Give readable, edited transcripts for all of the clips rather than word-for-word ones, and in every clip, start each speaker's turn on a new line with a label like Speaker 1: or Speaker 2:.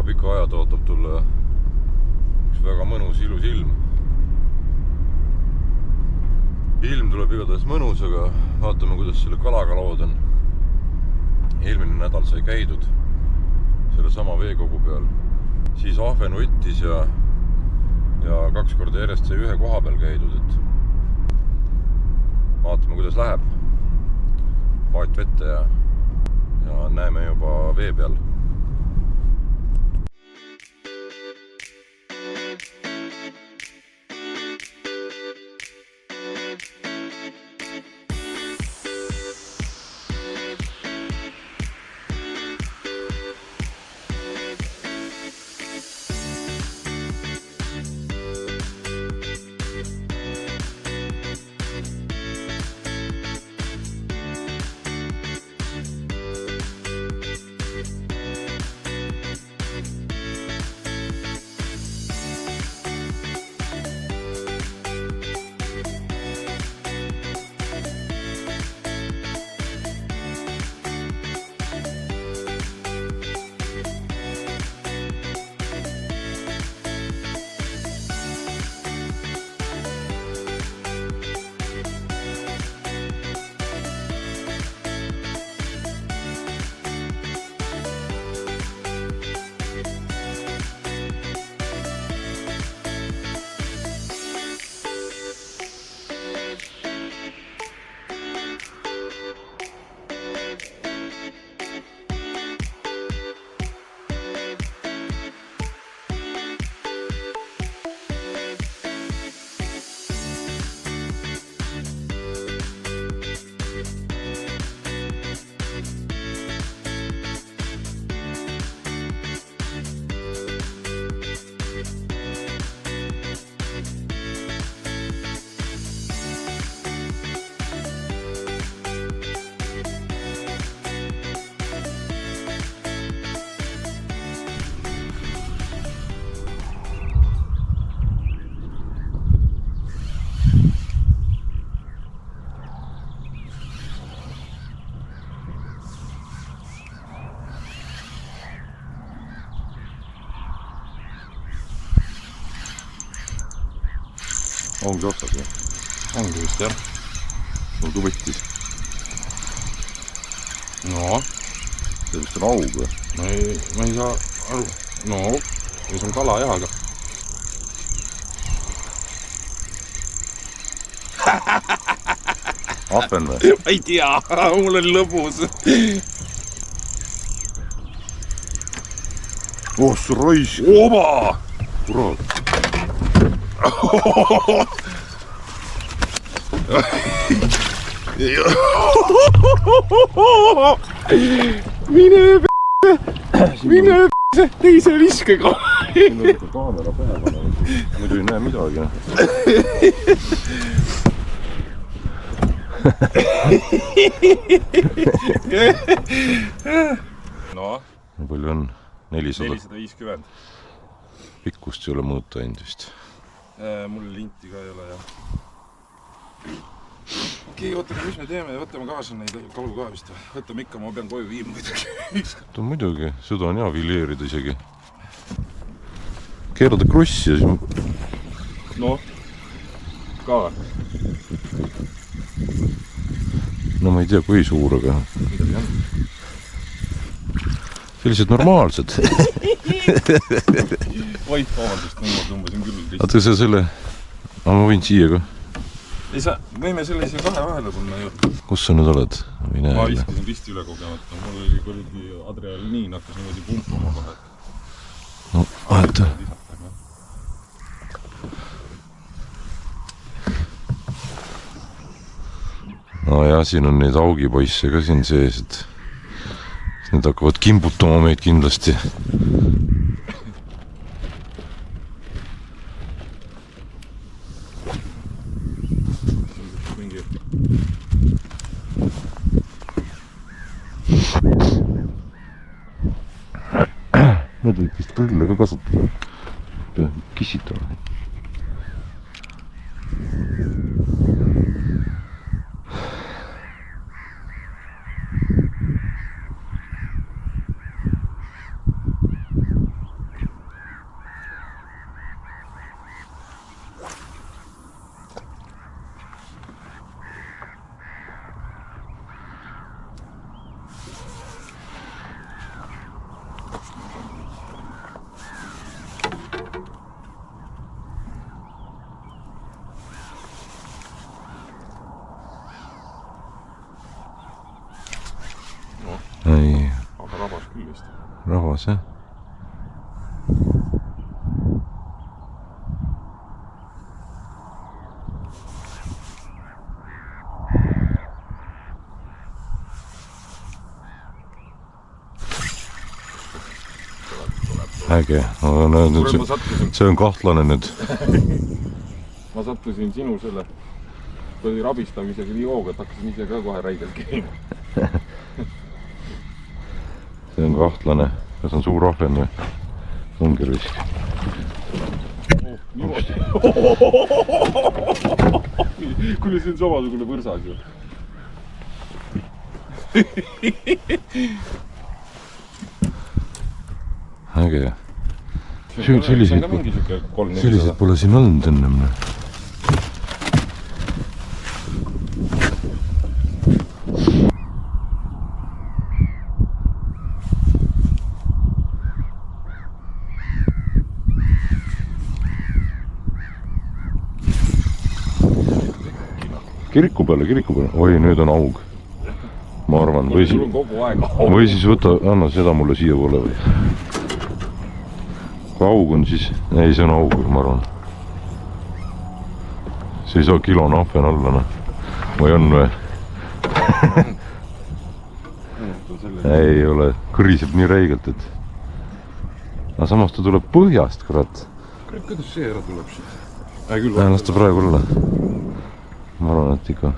Speaker 1: pika aja ootab tulla üks väga mõnus, ilus ilm. Ilm tuleb igatahes mõnus, aga vaatame, kuidas selle kalaga lood on. Eelmine nädal sai käidud selle sama veekogu peal. Siis ahven võttis ja 2 korda järjest sai ühe koha peal käidud. Et vaatame, kuidas läheb. Paat vette ja näeme juba vee peal. Ongi otsas või? Ongi vist jah. Mul võttis. No. See vist on aug või? Ma ei saa aru. No, see on kala jah, aga... Ahven või? Ma ei tea, mul on lõbus. Oh, see raisk. Oba! Kurat. Mine teise viskega. Minu ikka kaamera pähe panema, muidu ei näe midagi. No? Palju on? 450. Pikkust ei ole mõõta ainult vist. Mul linti ka ei ole ja... Okei, võtame, mis me teeme, võtame kaasa neid kalu ka vist. Võtame ikka, ma pean koju viima muidugi. Muidugi, seda on hea fileerida isegi. Keerada krussi ja siis... No, ka. No ma ei tea, kui suur, aga... Midagi on. Sellised normaalsed. Vaid vabandust, ma tõmbasin küll. Vaata see selle... ma võin siia ka. Ei saa, võime sellise kahe vahele panna ju. Kus sa nüüd oled?
Speaker 2: Ma viskasin risti üle kogemata. Mul oli kuradi adrenaliin hakkas niimoodi pumpama kohe.
Speaker 1: No, vaata. No ja, siin on neid augipoisse ka siin sees, et need hakkavad kimbutama meid kindlasti. Need võib vist prille ka kasutada. Peab kissitama. ei,
Speaker 2: aga rabas küll vist.
Speaker 1: rabas jah. äge, see on kahtlane nüüd.
Speaker 2: Ma sattusin sinu selle rabistamisega nii hooga, et hakkasin ise ka kohe räigelt käima.
Speaker 1: see on kahtlane, kas on suur ahven või? ongi risk.
Speaker 2: Kuni see on samasugune võrsas ju.
Speaker 1: äge. selliseid pole siin olnud ennem. kiriku peale. oi, nüüd on aug. ma arvan, või siis võta, anna seda mulle siia poole või. kui aug on, siis ei, see on aug, ma arvan. see ei saa kilone ahven alla, noh. või on või? ei ole, kõriseb nii räigelt, et aga samas ta tuleb põhjast, kurat.
Speaker 2: kuidas see ära tuleb siit?
Speaker 1: las ta praegu olla. ma arvan, et ikka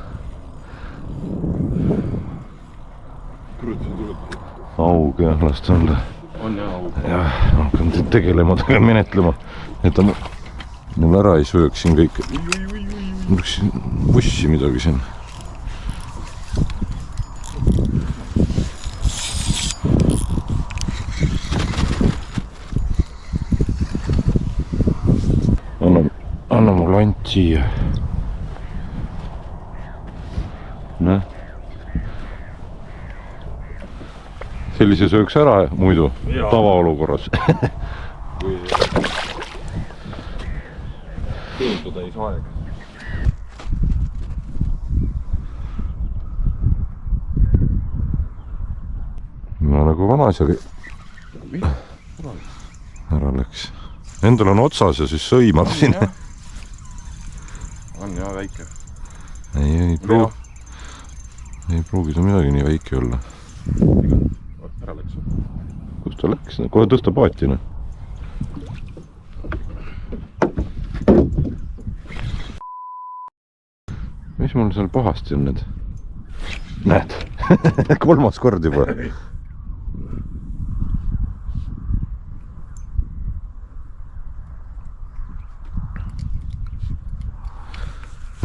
Speaker 1: aug jah, las ta olla.
Speaker 2: on jah aug.
Speaker 1: jah, hakkan tegelema, menetlema, et ta mul ära ei sööks siin kõik. mul üks bussi midagi siin. anna mulle ant siia. noh. sellise sööks ära muidu tavaolukorras.
Speaker 2: Peenutada ei saa aega.
Speaker 1: no nagu vana asja ära läks. Endal on otsas ja siis sõimab siin.
Speaker 2: on jah väike.
Speaker 1: ei pruugi ta midagi nii väike olla.
Speaker 2: ära läks.
Speaker 1: kus ta läks? kohe tõsta paatina. mis mul seal pahasti on nüüd? näed, kolmas kord juba.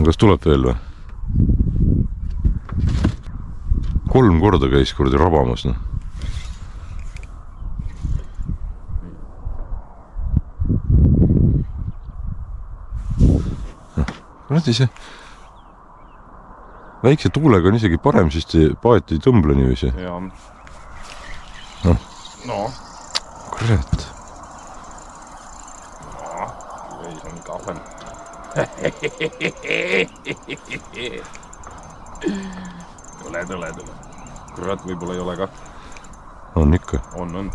Speaker 1: kas tuleb veel või? 3 korda käis kuradi rabamas, noh. kuradi see väikse tuulega on isegi parem, sest paat ei tõmble niiviisi.
Speaker 2: jaa.
Speaker 1: no. kurat.
Speaker 2: ei, see on ikka ahven. tule. kurat, võib-olla ei ole ka.
Speaker 1: on ikka.
Speaker 2: on.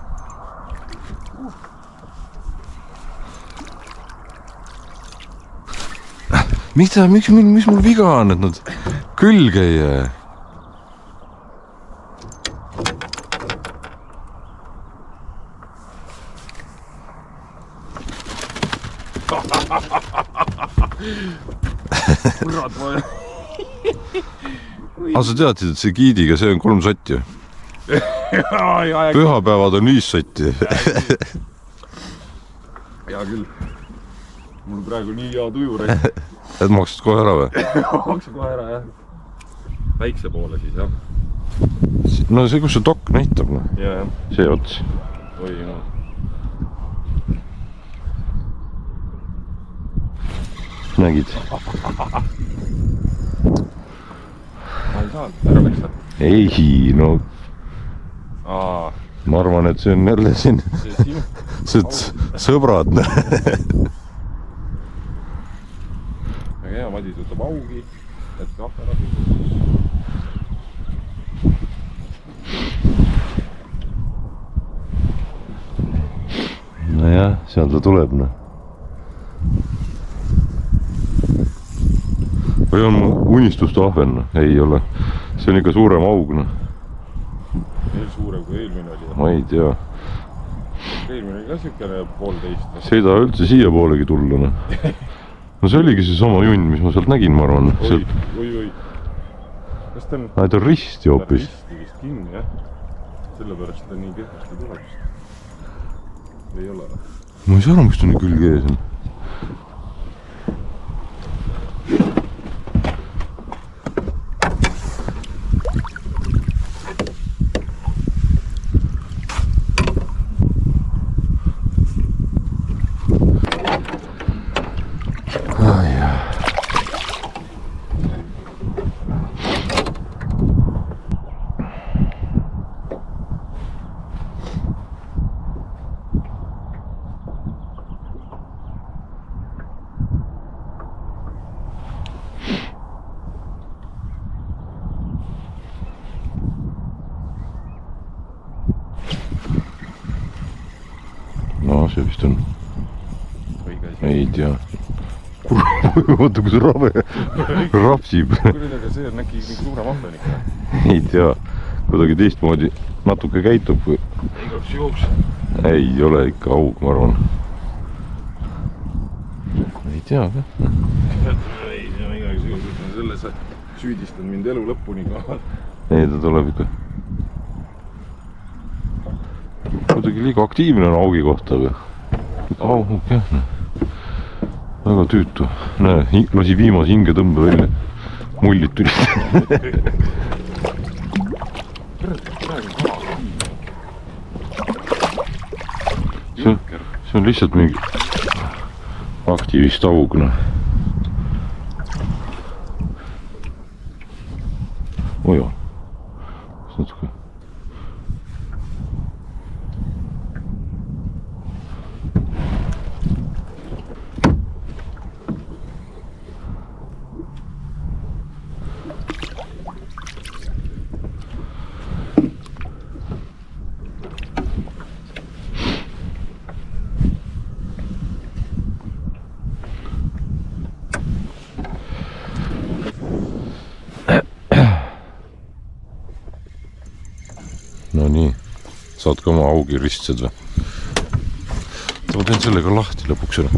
Speaker 1: mida, mis mul viga on, et nad külge ei jää?
Speaker 2: kurat, ma
Speaker 1: aga sa teadsid, et see giidiga, see on 3 sotti ju? pühapäevad on 5 sotti.
Speaker 2: hea küll. mul praegu nii hea tuju räägib.
Speaker 1: et maksad kohe ära või?
Speaker 2: maksad kohe ära, jah. väikse poole siis, jah.
Speaker 1: no see, kus see dokk näitab, noh. see ots.
Speaker 2: oi, no.
Speaker 1: nägid?
Speaker 2: ma ei saanud, ära läks ta.
Speaker 1: ei, no. ma arvan, et see on jälle siin sõbrad.
Speaker 2: väga hea, Madis võtab augi, et kahve läbi.
Speaker 1: Nojah, seal ta tuleb, noh. Või on mu unistuste ahven, noh? Ei ole. See on ikka suurem aug, noh.
Speaker 2: Veel suurem kui eelmine oli.
Speaker 1: Ma ei tea.
Speaker 2: Eelmine oli ka siukene 1,5.
Speaker 1: See ei taha üldse siia poolegi tulla, noh. No see oligi see sama junn, mis ma sealt nägin, ma arvan.
Speaker 2: Oi. Kas ta on...
Speaker 1: ta on risti hoopis.
Speaker 2: Ta risti vist kinni, jah. Sellepärast ta nii kehvasti tuleb. Ei ole.
Speaker 1: Ma ei saa aru, miks ta nii külge ees on. No see vist on. Ei tea. Vaata kui see rabe rapsib.
Speaker 2: Aga see on äkki mingi suurem ahven ikka.
Speaker 1: Ei tea. Kuidagi teistmoodi natuke käitub.
Speaker 2: Igaks juhuks.
Speaker 1: Ei ole ikka aug, ma arvan. Ei tea ka.
Speaker 2: Ei tea, igaks juhuks. Selles süüdistan mind elu lõpuni ka.
Speaker 1: Ei, ta tuleb ikka. Kuidagi liiga aktiivne on augi kohta. Aug, jah. Väga tüütu. Näe, lasi viimase hinge tõmba välja. Mullid tulid. See on lihtsalt mingi aktiivist aug, noh. Ojo. Natuke. No nii, saad ka oma augi ristsed või? Ma teen sellega lahti lõpuks ära.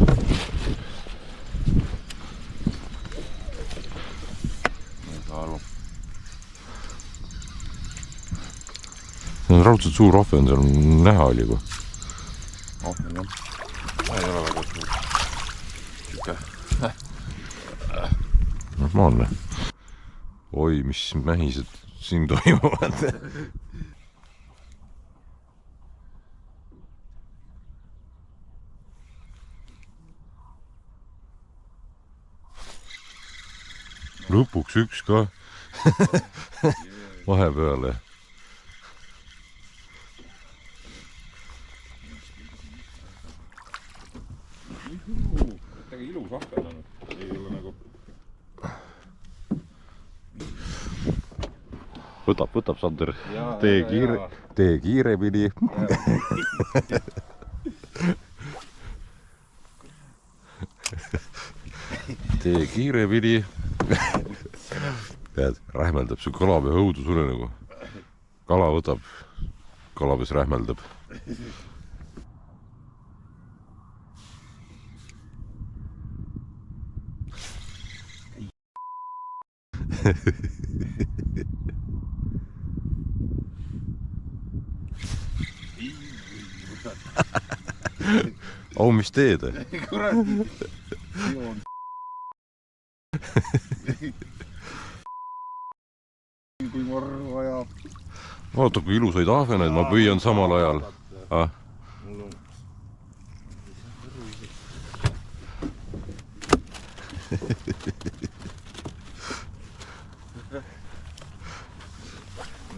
Speaker 1: See on raudselt suur ahven, seal näha oli juba.
Speaker 2: Ahven, jah. Ei ole väga suur. Siuke.
Speaker 1: Normaalne. Oi, mis mähised siin toimuvad. Lõpuks üks ka vahepeale.
Speaker 2: Täga ilus ahven on. Ei ole nagu...
Speaker 1: Võtab Sander. Tee kiiremini. Tee kiiremini. Tead, rähmeldab su kalapea õudu sulle nagu. Kala võtab, kalapees rähmeldab. Au, mis teed?
Speaker 2: Kurat! Kui marva ajab.
Speaker 1: Vaata, kui ilusaid ahveneid ma püüan samal ajal. Ah.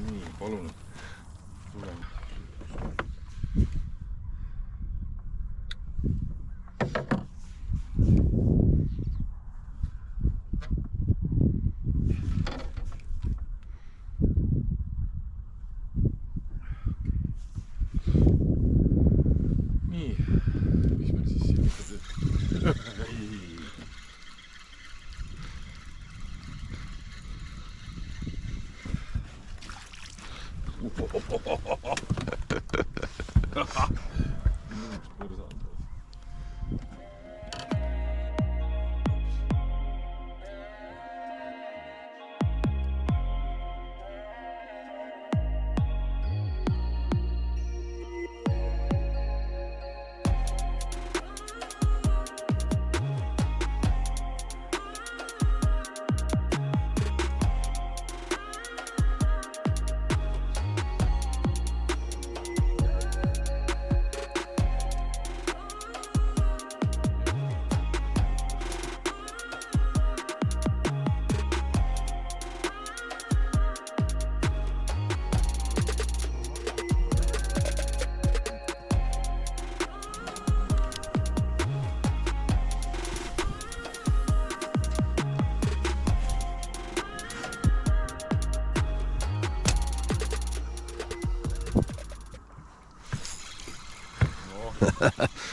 Speaker 2: Nii, palun.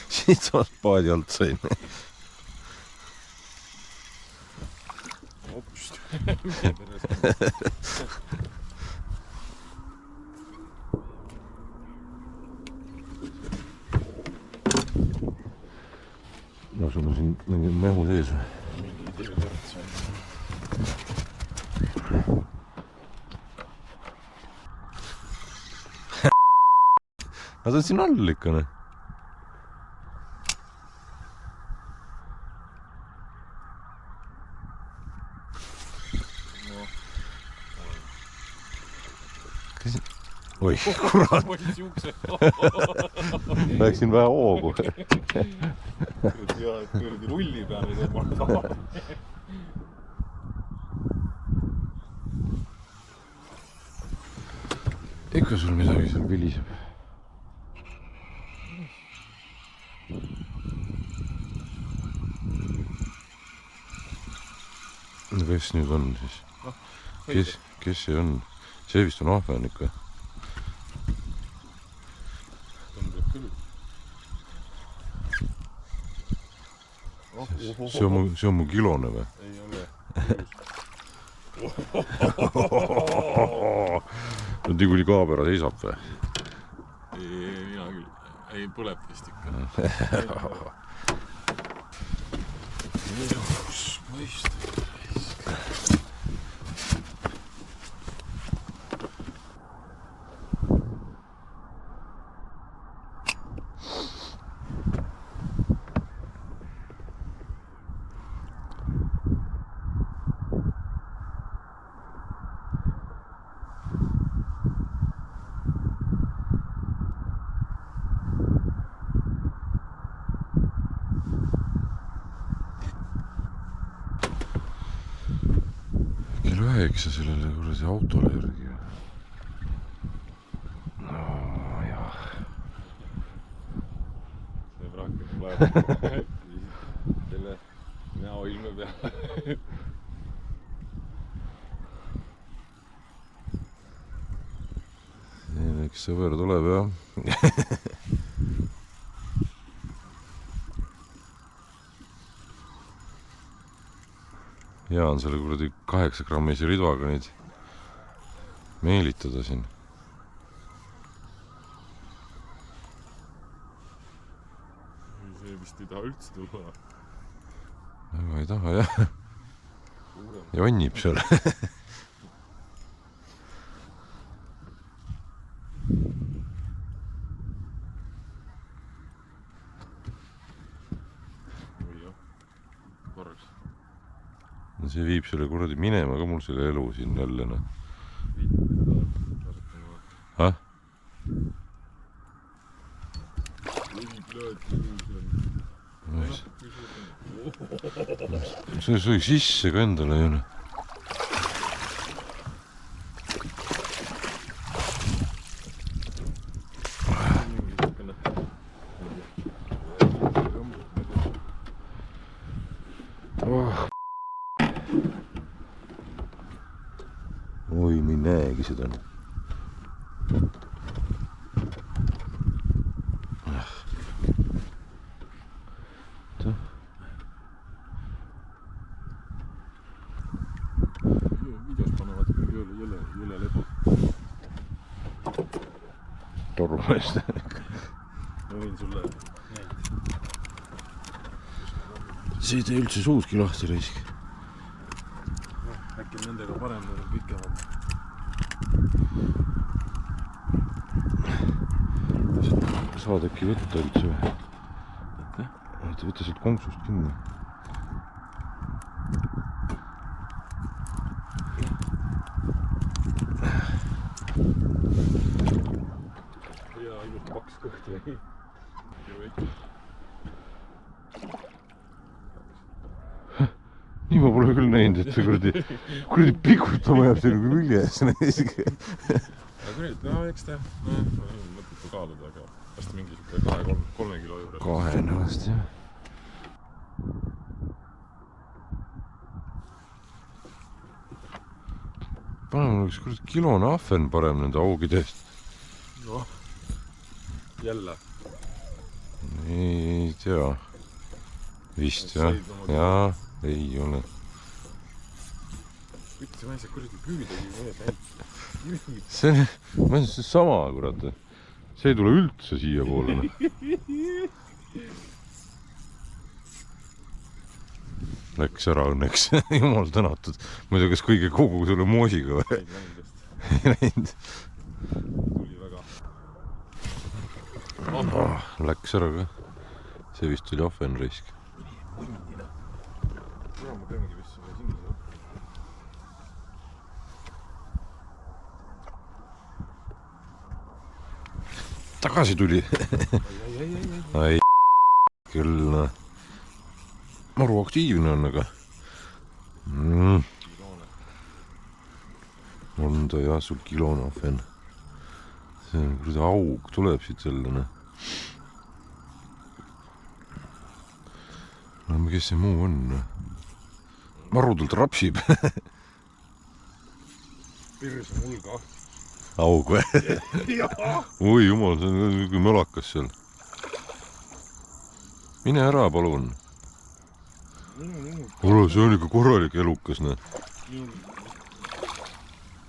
Speaker 1: Siit samas paadi alt sain. No sul on siin mingi mehu sees või? Nad on siin all ikka, ne? Oi, kurat! Läksin vähe hoogu.
Speaker 2: Ja kuradi rulli peale tõmmata.
Speaker 1: Ikka sul midagi seal viliseb. Kes nüüd on siis? Kes see on? See vist on ahven ikka. See on mu kilone või?
Speaker 2: Ei ole.
Speaker 1: Nii kuni kaamera seisab või?
Speaker 2: Mina küll. Ei põleb vist ikka.
Speaker 1: Eks sa sellele kuradi autole järgi. No jah.
Speaker 2: See praakib laev. Selle näoilme peale.
Speaker 1: Eks sõber tuleb jah. Hea on selle kuradi 8 grammise ridvaga neid meelitada siin.
Speaker 2: See vist ei taha üldse tulla.
Speaker 1: Väga ei taha jah. Jonnib seal. See viib selle kuradi minema ka mul selle elu siin jälle. Häh? See sõi sisse ka endale ju. Oi, ma ei näegi seda. torumeest.
Speaker 2: ma võin sulle
Speaker 1: see ei tee üldse suudki lahti raisk.
Speaker 2: äkki nendega parem, need on pikemad.
Speaker 1: Saad äkki võtta üldse või? Võta sealt konksust kinni.
Speaker 2: Hea ilus paks kõht või?
Speaker 1: Nii ma pole küll näinud, et see kuradi pikutama jääb selle küljes.
Speaker 2: Aga kuradi, no eks ta, mõtletu kaaluda, aga vast mingi 2-3 kilo juures.
Speaker 1: 2 ennast, jah. Paneme oleks kuradi kilone ahven parem nende augidest.
Speaker 2: Noh, jälle.
Speaker 1: Ei tea. Vist, jah. Jaa, ei ole.
Speaker 2: Ütles, ma ei saa kuradi püüdagi mõnes näinud.
Speaker 1: See on sama, kurat. See ei tule üldse siia poole. Läks ära õnneks. Jumal tänatud. Ma ei tea, kas kõige kogu selle moosiga või? Ei näinud.
Speaker 2: Tuli väga.
Speaker 1: Läks ära ka. See vist oli ahven raisk.
Speaker 2: Ma peamegi vist sulle sinna saab.
Speaker 1: Tagasi tuli. Ai, küll, noh. Maru aktiivne on, aga on ta jah, sul kilone ahven. See on kuradi aug, tuleb siit selle, noh. No kes see muu on? Marudelt rapsib.
Speaker 2: Pirse mulga.
Speaker 1: Aug või? Oi jumal, see on kui mölakas seal. Mine ära, palun. Ole, see on ikka korralik elukas, noh.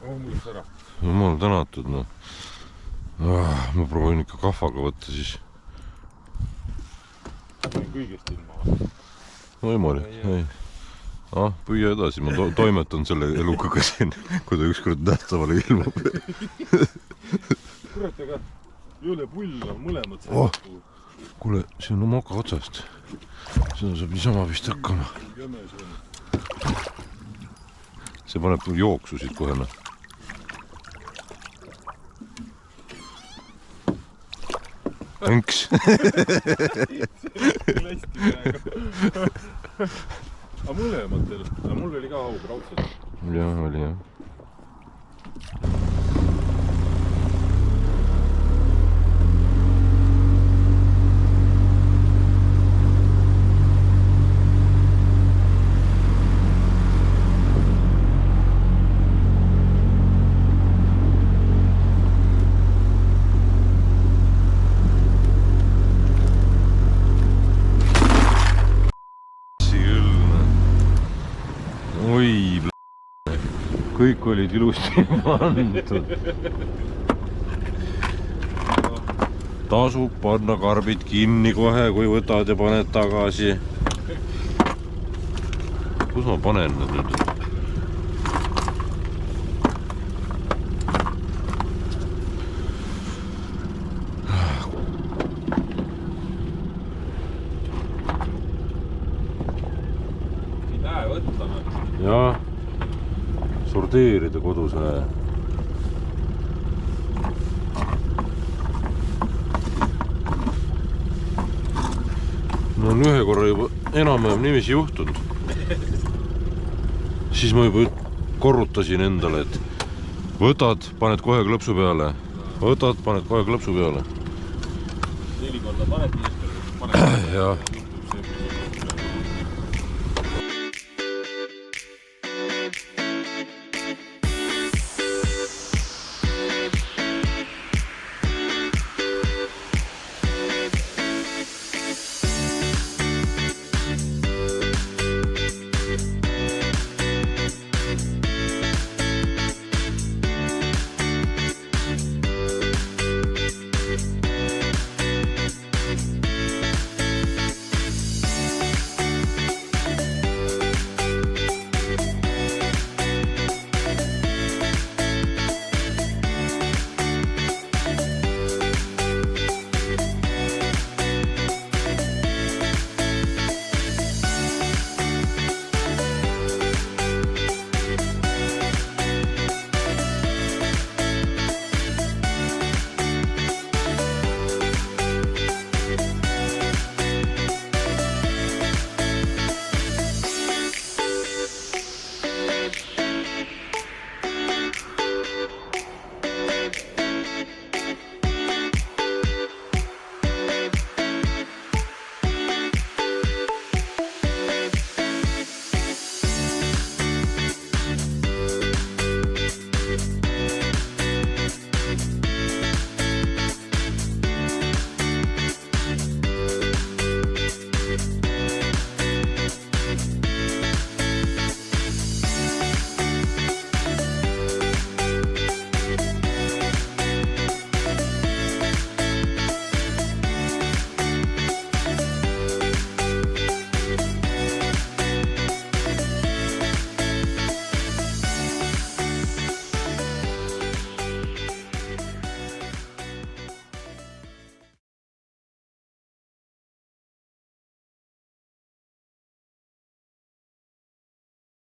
Speaker 2: Mul läks ära.
Speaker 1: Jumal tänatud, noh. Ma proovin ikka kahvaga võtta siis.
Speaker 2: Sain kõigest ilma.
Speaker 1: Võimalik, ei. Püüa edasi, ma toimetan selle elukaga siin, kui ta ükskord nähtavale ilmub.
Speaker 2: Kurat, aga jõule pull on mõlemad see.
Speaker 1: Kuule, see on moka otsast. Seda saab niisama vist hakkama. See paneb jooksu siit kohe. Õnks.
Speaker 2: Aga mõlematel, mul oli ka aug raudselt.
Speaker 1: Jah, oli jah. Kõik olid ilusti pandud. Tasub panna karbid kinni kohe, kui võtad ja paned tagasi. Kus ma panen need nüüd?
Speaker 2: Ei näe võtta nad.
Speaker 1: Jah. Sorteerida kodus või? No on ühe korra juba enam-vähem niiviisi juhtunud. Siis ma juba korrutasin endale, et võtad, paned kohe klõpsu peale. Võtad, paned kohe klõpsu peale.
Speaker 2: 4 korda paned, 5 korda paned.
Speaker 1: Jah.